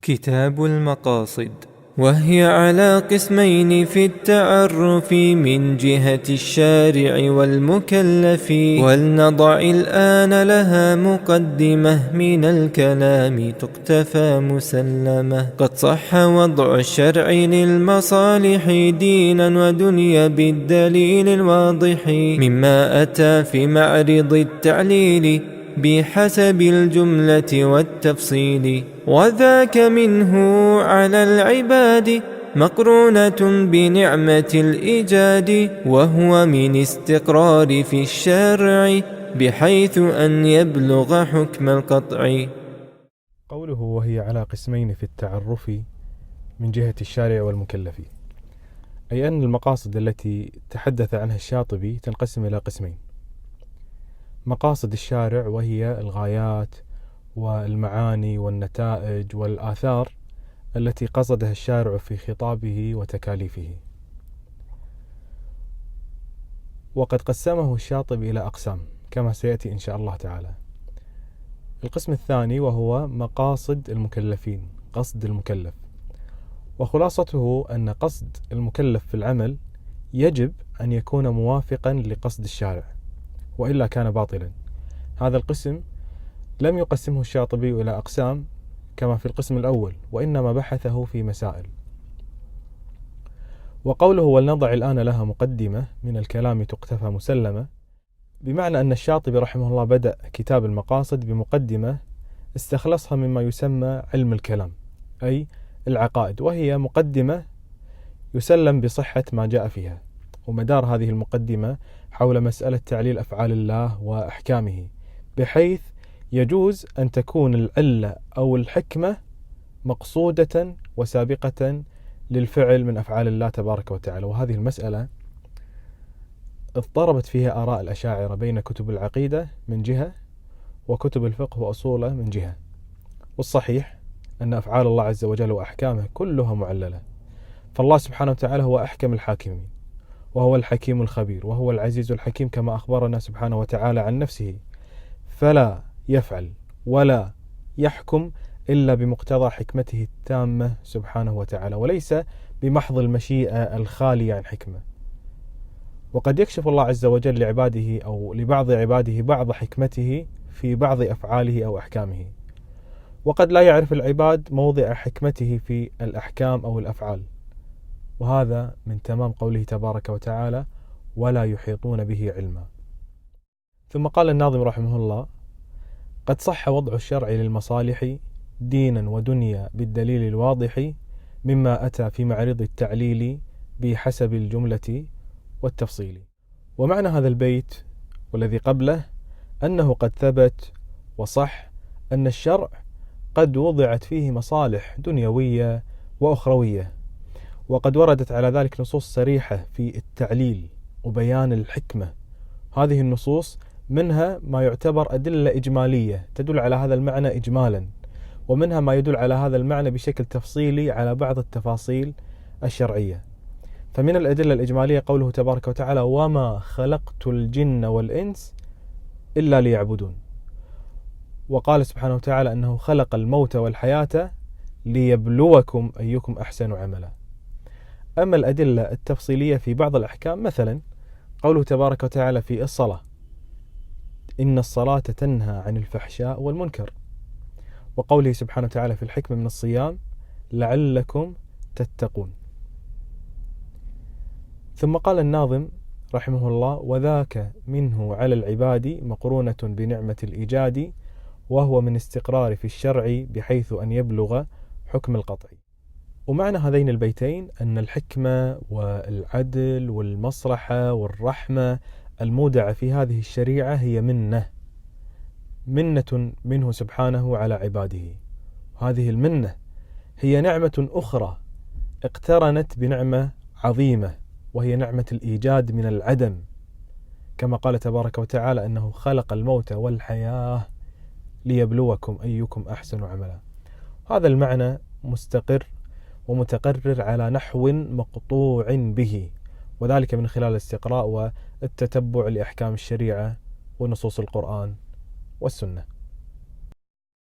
كتاب المقاصد، وهي على قسمين في التعرف من جهة الشارع والمكلف. ولنضع الآن لها مقدمة من الكلام تقتفى مسلمة. قد صح وضع الشرع للمصالح دينا ودنيا بالدليل الواضح، مما أتى في معرض التعليل بحسب الجملة والتفصيل. وذاك منه على العباد مقرونة بنعمة الإيجاد، وهو من استقرار في الشرع بحيث أن يبلغ حكم القطع. قوله وهي على قسمين في التعرف من جهة الشارع والمكلف، أي أن المقاصد التي تحدث عنها الشاطبي تنقسم إلى قسمين: مقاصد الشارع وهي الغايات والمعاني والنتائج والآثار التي قصدها الشارع في خطابه وتكاليفه. وقد قسمه الشاطبي إلى أقسام كما سيأتي إن شاء الله تعالى. القسم الثاني وهو مقاصد المكلفين، قصد المكلف، وخلاصته أن قصد المكلف في العمل يجب أن يكون موافقا لقصد الشارع، وإلا كان باطلا. هذا القسم لم يقسمه الشاطبي إلى أقسام كما في القسم الأول، وإنما بحثه في مسائل. وقوله ولنضع الآن لها مقدمة من الكلام تقتفى مسلمة، بمعنى أن الشاطبي رحمه الله بدأ كتاب المقاصد بمقدمة استخلصها مما يسمى علم الكلام، أي العقائد، وهي مقدمة يسلم بصحة ما جاء فيها. ومدار هذه المقدمة حول مسألة تعليل أفعال الله وأحكامه، بحيث يجوز أن تكون العلة أو الحكمة مقصودة وسابقة للفعل من أفعال الله تبارك وتعالى. وهذه المسألة اضطربت فيها آراء الأشاعرة بين كتب العقيدة من جهة وكتب الفقه وأصوله من جهة. والصحيح أن أفعال الله عز وجل وأحكامه كلها معللة، فالله سبحانه وتعالى هو أحكم الحاكمين، وهو الحكيم الخبير، وهو العزيز الحكيم كما أخبرنا سبحانه وتعالى عن نفسه، فلا يفعل ولا يحكم إلا بمقتضى حكمته التامة سبحانه وتعالى، وليس بمحض المشيئة الخالية عن حكمة. وقد يكشف الله عز وجل لعباده أو لبعض عباده بعض حكمته في بعض أفعاله أو أحكامه، وقد لا يعرف العباد موضع حكمته في الأحكام أو الأفعال، وهذا من تمام قوله تبارك وتعالى ولا يحيطون به علما. ثم قال الناظم رحمه الله: قد صح وضع الشرع للمصالح دينا ودنيا بالدليل الواضح، مما أتى في معرض التعليل بحسب الجملة والتفصيل. ومعنى هذا البيت والذي قبله أنه قد ثبت وصح أن الشرع قد وضعت فيه مصالح دنيوية وأخروية، وقد وردت على ذلك نصوص صريحة في التعليل وبيان الحكمة. هذه النصوص منها ما يعتبر أدلة إجمالية تدل على هذا المعنى إجمالا، ومنها ما يدل على هذا المعنى بشكل تفصيلي على بعض التفاصيل الشرعية. فمن الأدلة الإجمالية قوله تبارك وتعالى وما خلقت الجن والإنس إلا ليعبدون، وقال سبحانه وتعالى أنه خلق الموت والحياة ليبلوكم أيكم أحسن عملا. أما الأدلة التفصيلية في بعض الأحكام، مثلا قوله تبارك وتعالى في الصلاة إن الصلاة تنهى عن الفحشاء والمنكر، وقوله سبحانه وتعالى في الحكمة من الصيام لعلكم تتقون. ثم قال الناظم رحمه الله وذاك منه على العباد مقرونة بنعمة الإيجاد، وهو من استقرار في الشرع بحيث أن يبلغ حكم القطع. ومعنى هذين البيتين أن الحكمة والعدل والمصلحة والرحمة المودعة في هذه الشريعة هي منة منه سبحانه على عباده. هذه المنة هي نعمة أخرى اقترنت بنعمة عظيمة، وهي نعمة الإيجاد من العدم، كما قال تبارك وتعالى أنه خلق الموت والحياة ليبلوكم أيكم أحسن عملا. هذا المعنى مستقر ومتقرر على نحو مقطوع به، وذلك من خلال الاستقراء والتتبع لأحكام الشريعة ونصوص القرآن والسنة.